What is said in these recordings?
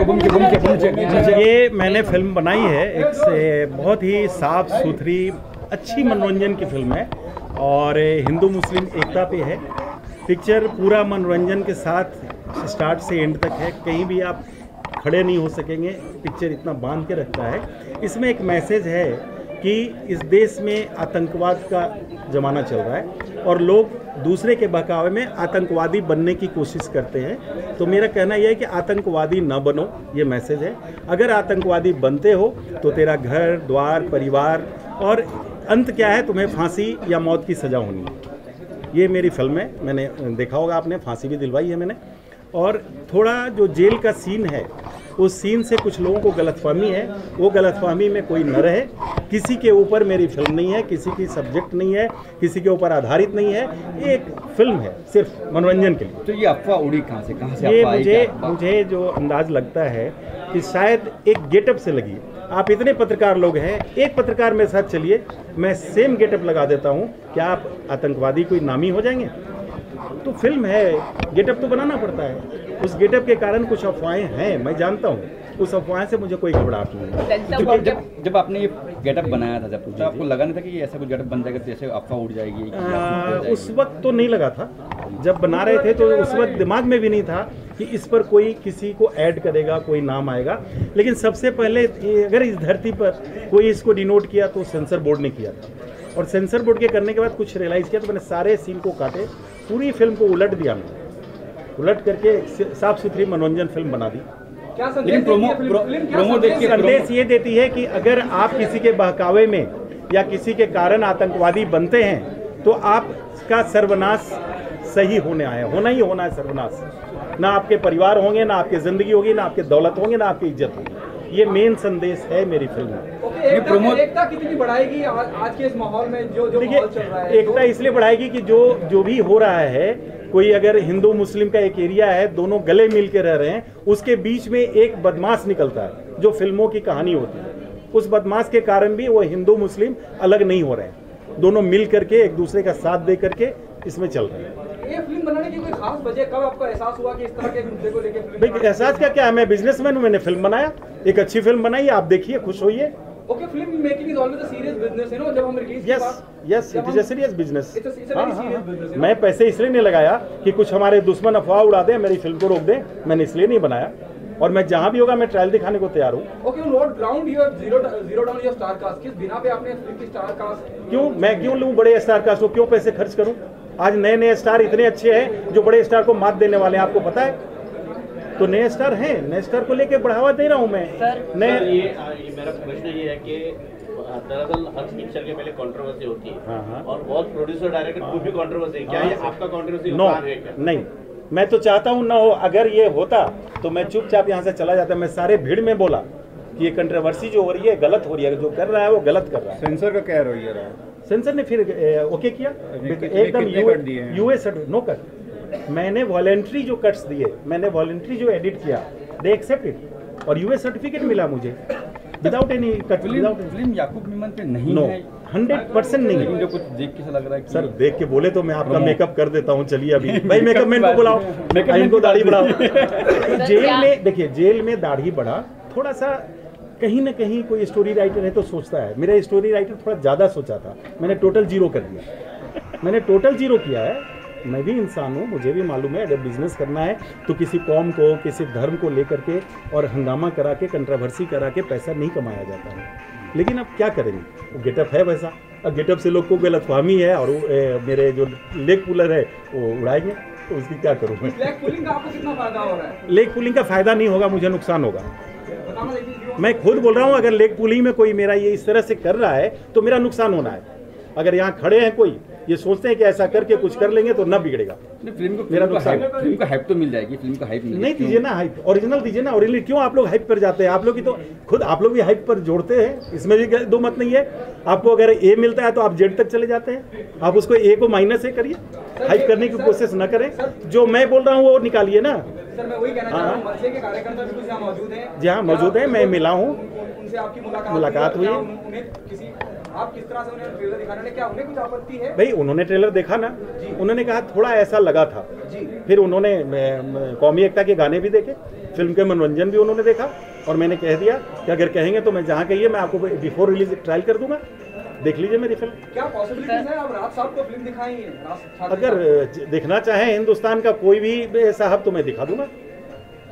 ये मैंने फिल्म बनाई है, एक से बहुत ही साफ सुथरी अच्छी मनोरंजन की फिल्म है और हिंदू मुस्लिम एकता पे है। पिक्चर पूरा मनोरंजन के साथ स्टार्ट से एंड तक है, कहीं भी आप खड़े नहीं हो सकेंगे। पिक्चर इतना बांध के रखता है। इसमें एक मैसेज है कि इस देश में आतंकवाद का ज़माना चल रहा है और लोग दूसरे के बहकावे में आतंकवादी बनने की कोशिश करते हैं। तो मेरा कहना यह है कि आतंकवादी न बनो, ये मैसेज है। अगर आतंकवादी बनते हो तो तेरा घर द्वार परिवार और अंत क्या है, तुम्हें फांसी या मौत की सज़ा होनी है। ये मेरी फिल्म है, मैंने देखा होगा आपने, फांसी भी दिलवाई है मैंने। और थोड़ा जो जेल का सीन है उस सीन से कुछ लोगों को गलतफहमी है, वो गलतफहमी में कोई न रहे। किसी के ऊपर मेरी फिल्म नहीं है, किसी की सब्जेक्ट नहीं है, किसी के ऊपर आधारित नहीं है। ये एक फिल्म है सिर्फ मनोरंजन के लिए। तो ये अफवाह उड़ी कहाँ से ये मुझे जो अंदाज लगता है कि शायद एक गेटअप से लगी। आप इतने पत्रकार लोग हैं, एक पत्रकार मेरे साथ चलिए, मैं सेम गेटअप लगा देता हूँ, क्या आप आतंकवादी कोई नामी हो जाएंगे? तो फिल्म है, गेटअप तो बनाना पड़ता है। उस गेटअप के कारण कुछ अफवाहें हैं, मैं जानता हूँ। उस अफवाह से मुझे कोई घबराहट नहीं है। जब आपने ये गेटअप बनाया था, जब तो आपको लगा नहीं था कि ऐसा कुछ गेटअप बन जाएगा तो ऐसे अफवाह उड़ जाएगी? उस वक्त तो नहीं लगा था। जब बना रहे थे तो उस वक्त दिमाग में भी नहीं था कि इस पर कोई किसी को ऐड करेगा, कोई नाम आएगा। लेकिन सबसे पहले अगर इस धरती पर कोई इसको डिनोट किया तो सेंसर बोर्ड ने किया था। और सेंसर बोर्ड के करने के बाद कुछ रियलाइज़ किया तो मैंने सारे सीन को काटे, पूरी फिल्म को उलट दिया। मैंने उलट करके साफ सुथरी मनोरंजन फिल्म बना दी। क्या संदेश प्रोमो देख के संदेश ये देती है कि अगर आप किसी के बहकावे में या किसी के कारण आतंकवादी बनते हैं तो आपका सर्वनाश सही होने आया, होना ही होना है सर्वनाश। ना आपके परिवार होंगे, ना आपकी जिंदगी होगी, ना आपके दौलत होंगे, ना आपकी इज्जत होगी। ये मेन संदेश है मेरी फिल्म में। एकता कितनी बढ़ाएगी आज के इस माहौल में जो माहौल चल रहा है? एकता इसलिए बढ़ाएगी कि जो भी हो रहा है, कोई अगर हिंदू मुस्लिम का एक एरिया है, दोनों गले मिल के रह रहे हैं, उसके बीच में एक बदमाश निकलता है जो फिल्मों की कहानी होती है। उस बदमाश के कारण भी वो हिंदू मुस्लिम अलग नहीं हो रहे हैं, दोनों मिल करके एक दूसरे का साथ दे करके इसमें चल रहे हैं। ये फिल्म बनाने की कोई खास वजह, कब आपको एहसास हुआ कि इस तरह के मुद्दे को लेकर? एहसास क्या है, मैं बिजनेसमैन हूँ, मैंने फिल्म बनाया, एक अच्छी फिल्म बनाई, आप देखिए, खुश होइए। Okay, film making is always a serious business, you know, जब हम release yes it is a serious business. मैं पैसे इसलिए नहीं लगाया कि कुछ हमारे दुश्मन अफवाह उड़ा दें, मेरी फिल्म को रोक दें, मैंने इसलिए नहीं बनाया। और मैं जहां भी होगा मैं ट्रायल दिखाने को तैयार हूँ। Okay, on what ground you have zero down your star cast? किस बिना पे आपने फिल्म की स्टार कास्ट? मैं क्यों लूं बड़े स्टार कास्ट को, क्यों पैसे खर्च करूं? आज नए स्टार इतने अच्छे हैं जो बड़े स्टार को मात देने वाले हैं, आपको पता है। तो नए स्टार हैं, नए स्टार को लेके बढ़ावा दे रहा हूं मैं। सर, ये मेरा प्रश्न ये है कि दरअसल हर पिक्चर के पहले कंट्रोवर्सी होती है। और बहुत प्रोड्यूसर डायरेक्टर को भी कंट्रोवर्सी है। क्या ये आपका कंट्रोवर्सी नो नहीं, मैं तो चाहता हूं ना हो। अगर ये होता तो मैं चुपचाप यहाँ से चला जाता। मैं सारे भीड़ में बोला कि ये कंट्रोवर्सी जो हो रही है गलत हो रही है, जो कर रहा है वो गलत कर रहा है। सेंसर का क्या रवैया रहा? सेंसर ने फिर ओके किया एकदम, यूएस नो कट। मैंने वॉलंटरी जो कट्स दिए, मैंने वॉलंटरी जो एडिट किया, दे एक्सेप्ट इट और यूएस सर्टिफिकेट मिला मुझे विदाउट एनी कट। फिल्म याकूब मेमन पे नहीं है, 100% नहीं है। जो कुछ देख के लग रहा है सर, देख के बोले तो मैं आपका मेकअप कर देता हूँ। चलिए अभी भाई मेकअप मैन को बुलाओ, इनको दाढ़ी बढ़ाओ। जेल में देखिए, जेल में दाढ़ी बढ़ा, थोड़ा सा कहीं ना कहीं कोई स्टोरी राइटर है तो सोचता है। मेरा स्टोरी राइटर थोड़ा ज़्यादा सोचा था, मैंने टोटल जीरो कर दिया। मैंने टोटल जीरो किया है। मैं भी इंसान हूँ, मुझे भी मालूम है अगर बिजनेस करना है तो किसी कौम को, किसी धर्म को लेकर के और हंगामा करा के, कंट्रोवर्सी करा के पैसा नहीं कमाया जाता है। लेकिन अब क्या करेंगे, वो गेटअप है वैसा। अब गेटअप से लोग को गलतफहमी है और मेरे जो लेग पुलर है वो उड़ाएंगे, तो उसकी क्या करूँ मैं। लेग पुलिंग का आपको कितना फायदा हो रहा है? लेग पुलिंग का फायदा नहीं होगा, मुझे नुकसान होगा। मैं खुद बोल रहा हूँ, अगर लेग पुलिंग में कोई मेरा ये इस तरह से कर रहा है तो मेरा नुकसान होना है। अगर यहाँ खड़े हैं कोई ये सोचते हैं कि ऐसा करके कुछ कर लेंगे तो न बिगड़ेगा। फिल्म को हाइप तो मिल जाएगी, फिल्म को हाइप नहीं दीजिए ना, हाइप ओरिजिनल दीजिए ना। ओरिजिनल क्यों आप लोग हाइप पर जाते हैं? आप लोग की तो खुद आप लोग भी हाइप पर जोड़ते हैं, इसमें भी दो मत नहीं है। आपको अगर ए मिलता है तो आप जेड तक चले जाते हैं, आप उसको ए को माइनस ए करिए, हाइप करने की कोशिश न करें। जो मैं बोल रहा हूँ वो निकालिए ना। सर, मैं वही कहना चाह रहा हूं, मनसे के कार्यकर्ता भी कुछ यहाँ मौजूद हैं? जी हाँ, मौजूद है, मैं मिला हूँ, उनसे आपकी मुलाकात हुई है। आप किस तरह से उन्हें ट्रेलर दिखाने में, क्या उन्हें कुछ आपत्ति है? भाई उन्होंने ट्रेलर देखा ना, उन्होंने कहा थोड़ा ऐसा लगा था। फिर उन्होंने कौमी एकता के गाने भी देखे, फिल्म के मनोरंजन भी उन्होंने देखा और मैंने कह दिया कि अगर कहेंगे तो मैं जहाँ कहिए मैं आपको बिफोर रिलीज ट्रायल कर दूंगा, देख लीजिए मेरी फिल्म। क्या पॉसिबिलिटीज है आप राज साहब को फिल्म दिखाएंगे? अगर देखना चाहें हिंदुस्तान का कोई भी साहब तो मैं दिखा दूंगा।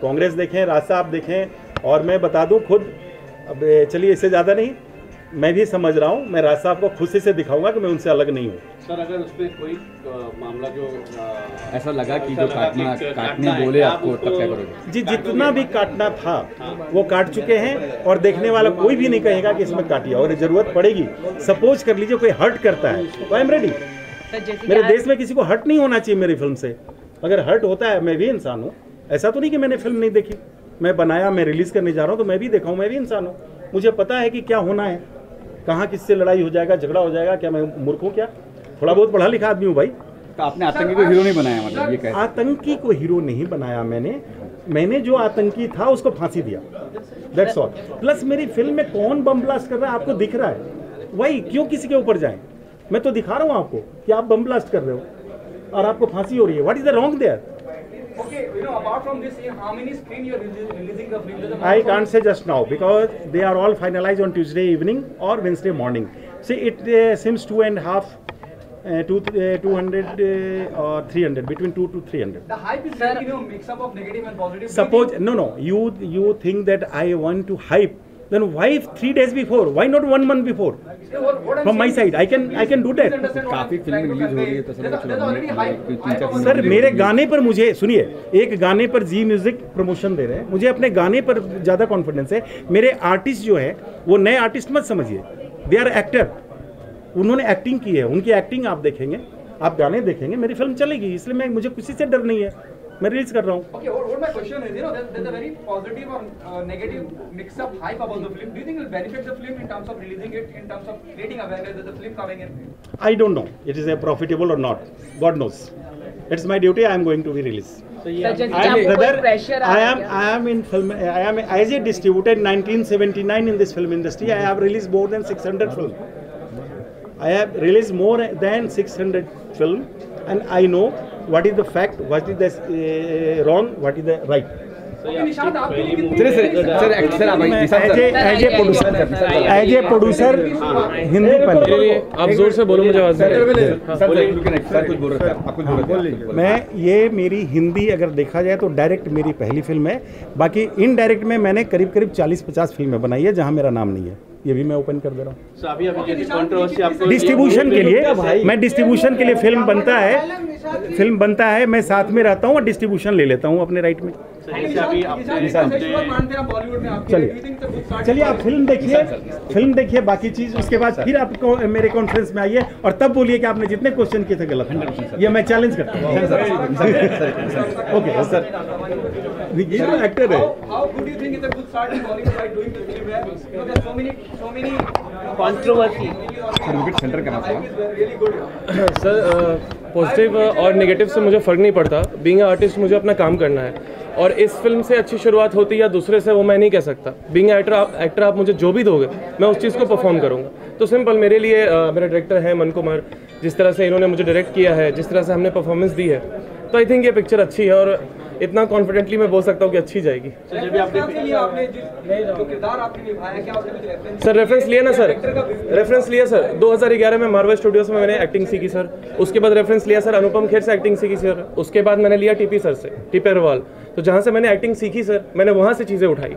कांग्रेस देखें, राज साहब देखें, और मैं बता दूं खुद, अब चलिए इससे ज़्यादा नहीं, मैं भी समझ रहा हूं, मैं राज साहब को खुशी से दिखाऊंगा कि मैं उनसे अलग नहीं हूं। सर अगर उस पर कोई मामला जो ऐसा लगा कि जो काटने बोले आपको, तब क्या करोगे? जी, जितना भी काटना था वो काट चुके हैं और देखने वाला कोई भी नहीं कहेगा कि इसमें काटिया, और जरूरत पड़ेगी, सपोज कर लीजिए कोई हर्ट करता है तो आई एम रेडी। मेरे देश में किसी को हर्ट नहीं होना चाहिए मेरी फिल्म से। अगर हर्ट होता है, मैं भी इंसान हूँ, ऐसा तो नहीं कि मैंने फिल्म नहीं देखी, मैं बनाया, मैं रिलीज करने जा रहा हूँ तो मैं भी देखा हूँ, मैं भी इंसान हूँ, मुझे पता है कि क्या होना है, कहाँ किससे लड़ाई हो जाएगा, झगड़ा हो जाएगा। क्या मैं मूर्ख हूँ? क्या थोड़ा बहुत पढ़ा लिखा आदमी हूँ भाई। तो आपने आतंकी को हीरो नहीं बनाया, मतलब ये कहते? आतंकी को हीरो नहीं बनाया मैंने जो आतंकी था उसको फांसी दिया, दैट्स ऑल। प्लस मेरी फिल्म में कौन बम ब्लास्ट कर रहा है आपको दिख रहा है, वही क्यों किसी के ऊपर जाए? मैं तो दिखा रहा हूँ आपको कि आप बम ब्लास्ट कर रहे हो और आपको फांसी हो रही है। What is the wrong there? Okay, apart from this, how many screen you are releasing the film? I can't say just now because they are all finalized on Tuesday evening or Wednesday morning. See, it seems 2.5, 200 or 300, between 2 to 300. The hype is like, mix up of negative and positive. Suppose no, you think that I want to hype. Then why 3 days before? Why not 1 month before? From my side, I can do that. काफी film release हो रही है तो sir मेरे गाने पर, मुझे सुनिए, एक गाने पर जी म्यूजिक प्रमोशन दे रहे हैं, मुझे अपने गाने पर ज़्यादा कॉन्फिडेंस है। मेरे आर्टिस्ट जो है वो नए आर्टिस्ट मत समझिए, दे आर एक्टर, उन्होंने एक्टिंग की है, उनकी एक्टिंग आप देखेंगे, आप गाने देखेंगे, मेरी फिल्म चलेगी, इसलिए मुझे किसी से डर नहीं है, मैं रिलीज कर रहा हूँ। Okay, what my question is, there's a very positive or negative mix-up hype about the film. Do you think it will benefit the film in terms of releasing it, in terms of creating awareness that the film coming in? I don't know. It is a profitable or not. God knows. It's my duty. I am going to be released. I am in film. I am as a distributor in 1979 in this film industry. I have released more than 600 films. I have released more than 600 films, and I know what is the fact, what is the wrong, what is the right. As a producer Hindi पर आप जोर से बोलो, मुझे आवाज मैं ये मेरी हिंदी अगर देखा जाए तो डायरेक्ट मेरी पहली फिल्म है, बाकी इनडायरेक्ट में मैंने करीब 40-50 फिल्में बनाई है जहां मेरा नाम नहीं है, ये भी मैं ओपन कर दे रहा हूँ। डिस्ट्रीब्यूशन के लिए मैं डिस्ट्रीब्यूशन के लिए फिल्म बनता है, मैं साथ में रहता हूँ और डिस्ट्रीब्यूशन ले लेता हूँ अपने राइट में। चलिए आप फिल्म देखिए बाकी चीज, उसके बाद फिर आपको मेरे कॉन्फ्रेंस में आइए और तब बोलिए कि आपने जितने क्वेश्चन किए थे गलत हैं, ये मैं चैलेंज करता हूँ। ओके सर, ये जो एक्टर है, how good do you think it's a good start in Bollywood by doing the film where there's so many controversy centre करना पड़ा really good. सर पॉजिटिव और नेगेटिव से मुझे फ़र्क नहीं पड़ता, बीइंग आर्टिस्ट मुझे अपना काम करना है, और इस फिल्म से अच्छी शुरुआत होती या दूसरे से वो मैं नहीं कह सकता। बीइंग एक्टर आप मुझे जो भी दोगे मैं उस चीज़ को परफॉर्म करूँगा। तो सिंपल मेरे लिए मेरे डायरेक्टर हैं मन कुमार, जिस तरह से इन्होंने मुझे डायरेक्ट किया है, जिस तरह से हमने परफॉर्मेंस दी है, तो आई थिंक ये पिक्चर अच्छी है और इतना कॉन्फिडेंटली मैं बोल सकता हूँ कि अच्छी जाएगी। सर रेफरेंस लिया ना सर, रेफरेंस लिया सर 2011 में मार्वल स्टूडियोज में मैंने एक्टिंग सीखी सर, उसके बाद रेफरेंस लिया सर अनुपम खेर से एक्टिंग सीखी सर, उसके बाद मैंने लिया टीपी सर से, टीपी अग्रवाल, तो जहाँ से मैंने एक्टिंग सीखी सर मैंने वहाँ से चीज़ें उठाई,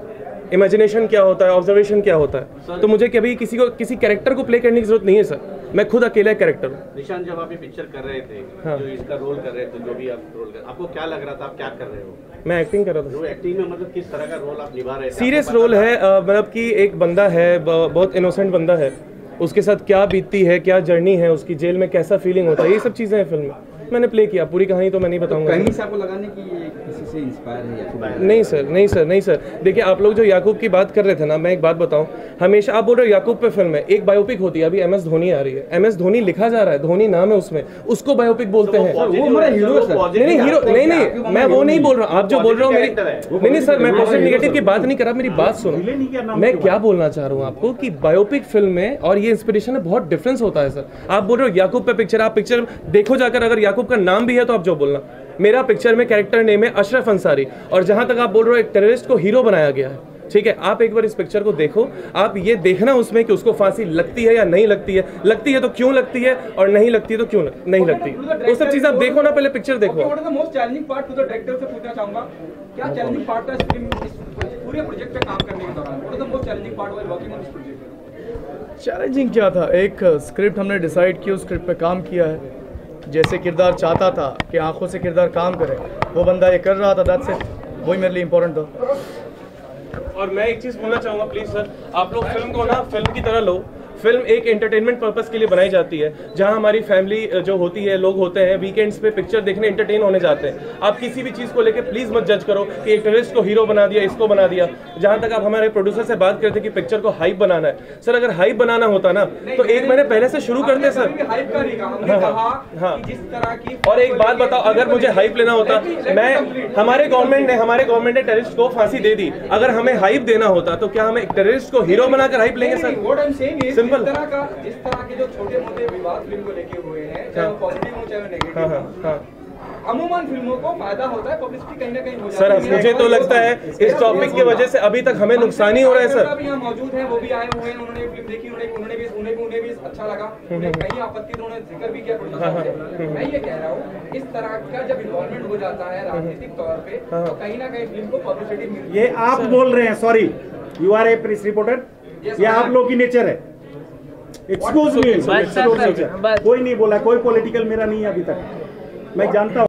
इमेजिनेशन क्या होता है, ऑब्जर्वेशन क्या होता है, तो मुझे कभी किसी कैरेक्टर को प्ले करने की जरूरत नहीं है सर, मैं खुद अकेला कैरेक्टर हूँ। निशान, जब आप ये पिक्चर कर रहे थे, जो इसका रोल कर रहे थे, जो भी आप रोल कर, आपको क्या लग रहा था, आप क्या कर रहे हो? मैं एक्टिंग कर रहा था। जो एक्टिंग में मतलब किस तरह का रोल आप निभा रहे थे? सीरियस रोल है, मतलब कि एक बंदा है, बहुत इनोसेंट बंदा है, उसके साथ क्या बीतती है, क्या जर्नी है उसकी, जेल में कैसा फीलिंग होता है, ये सब चीज़ें हैं फिल्म में मैंने प्ले किया। पूरी कहानी तो मैं नहीं बताऊंगा। कहीं से आपको लगाने की किसी से इंस्पायर है? नहीं सर, देखिए आप लोग जो याकूब की बात कर रहे थे ना, मैं एक बात बताऊं, हमेशा आप बोल रहे हो याकूब पे फिल्म है, एक बायोपिक होती है, अभी MS धोनी आ रही है, MS धोनी लिखा जा रहा है, धोनी नाम है उसमें, उसको बायोपिक बोलते हैं। वो हमारा हीरो है सर। नहीं, मैं वो नहीं बोल रहा हूँ, आप जो बोल रहे हो मेरी नहीं सर, मैं पॉजिटिव निगेटिव की बात नहीं कर रहा, मेरी बात सुनो, मैं क्या बोलना चाह रहा हूँ आपको कि बायोपिक फिल्म में और ये इंस्पिरेशन में बहुत डिफरेंस होता है सर। आप बोल रहे हो याकूब पे पिक्चर, आप पिक्चर देखो जाकर, अगर याकूब का नाम भी है तो आप जो बोलना, मेरा पिक्चर में कैरेक्टर नेम है अशरफ अंसारी, और जहां तक आप बोल रहे हो एक टेररिस्ट को हीरो बनाया गया है, ठीक है, आप एक बार इस पिक्चर को देखो, आप ये देखना उसमें कि उसको फांसी लगती है या नहीं लगती है तो क्यों लगती है, और नहीं लगती है तो क्यों नहीं लगती, वो सब चीज़ आप देखो ना, पहले पिक्चर देखो। What is the most challenging part two the director से पूछना चाहूंगा, क्या चैलेंजिंग पार्ट था इस फिल्म इस पूरे प्रोजेक्ट पे काम करने के दौरान? What is the most challenging part while working on this project? Challenging क्या था, एक स्क्रिप्ट हमने डिसाइड की, उस स्क्रिप्ट पे काम किया है, जैसे किरदार चाहता था कि आंखों से किरदार काम करे, वो बंदा ये कर रहा था, दैट्स इट, वही मेरे लिए इंपॉर्टेंट था। और मैं एक चीज़ बोलना चाहूँगा प्लीज़ सर, आप लोग फिल्म को ना फिल्म की तरह लो। फिल्म एक एंटरटेनमेंट पर्पस के लिए बनाई जाती है, जहां हमारी फैमिली जो होती है, लोग होते हैं वीकेंड्स पे पिक्चर देखने एंटरटेन होने जाते हैं। आप किसी भी चीज़ को लेके प्लीज़ मत जज करो कि एक टेररिस्ट को हीरो बना दिया, इसको बना दिया। जहां तक आप हमारे प्रोड्यूसर से बात करते कि पिक्चर को हाइप बनाना है, सर अगर हाइप बनाना होता ना तो 1 महीने पहले से शुरू करते सर। और एक बात बताओ, अगर मुझे हाइप लेना होता, मैं हमारे गवर्नमेंट ने टेररिस्ट को फांसी दे दी, अगर हमें हाइप देना होता तो क्या हम एक टेररिस्ट को हीरो बनाकर हाइप लेंगे सर? जिस तरह के जो छोटे मोटे विवाद फिल्म को लेके हुए हैं, चाहे वो पॉजिटिव हो चाहे वो नेगेटिव, अमूमन फिल्मों को फायदा होता है, पब्लिसिटी कहीं ना कहीं हो जाती है। सर मुझे तो लगता है इस टॉपिक की वजह से अभी तक हमें नुकसान ही हो रहा है सर। अभी हम मौजूद हैं, वो भी आए हुए हैं, उन्होंने फिल्म देखी, उन्हें भी अच्छा लगा, उन्हें कहीं आपत्ति तो उन्होंने जिक्र भी किया। मैं ये कह रहा हूँ, इस तरह का जब इन्वॉल्वमेंट हो जाता है राजनीतिक तौर पे, तो कहीं ना कहीं फिल्म को पब्लिसिटी मिलती है। ये आप बोल रहे हैं, sorry, you are a press reporter, ये आप लोग की नेचर है। एक्सक्यूज मी, कोई नहीं बोला, कोई पॉलिटिकल मेरा नहीं है अभी तक, मैं जानता हूँ।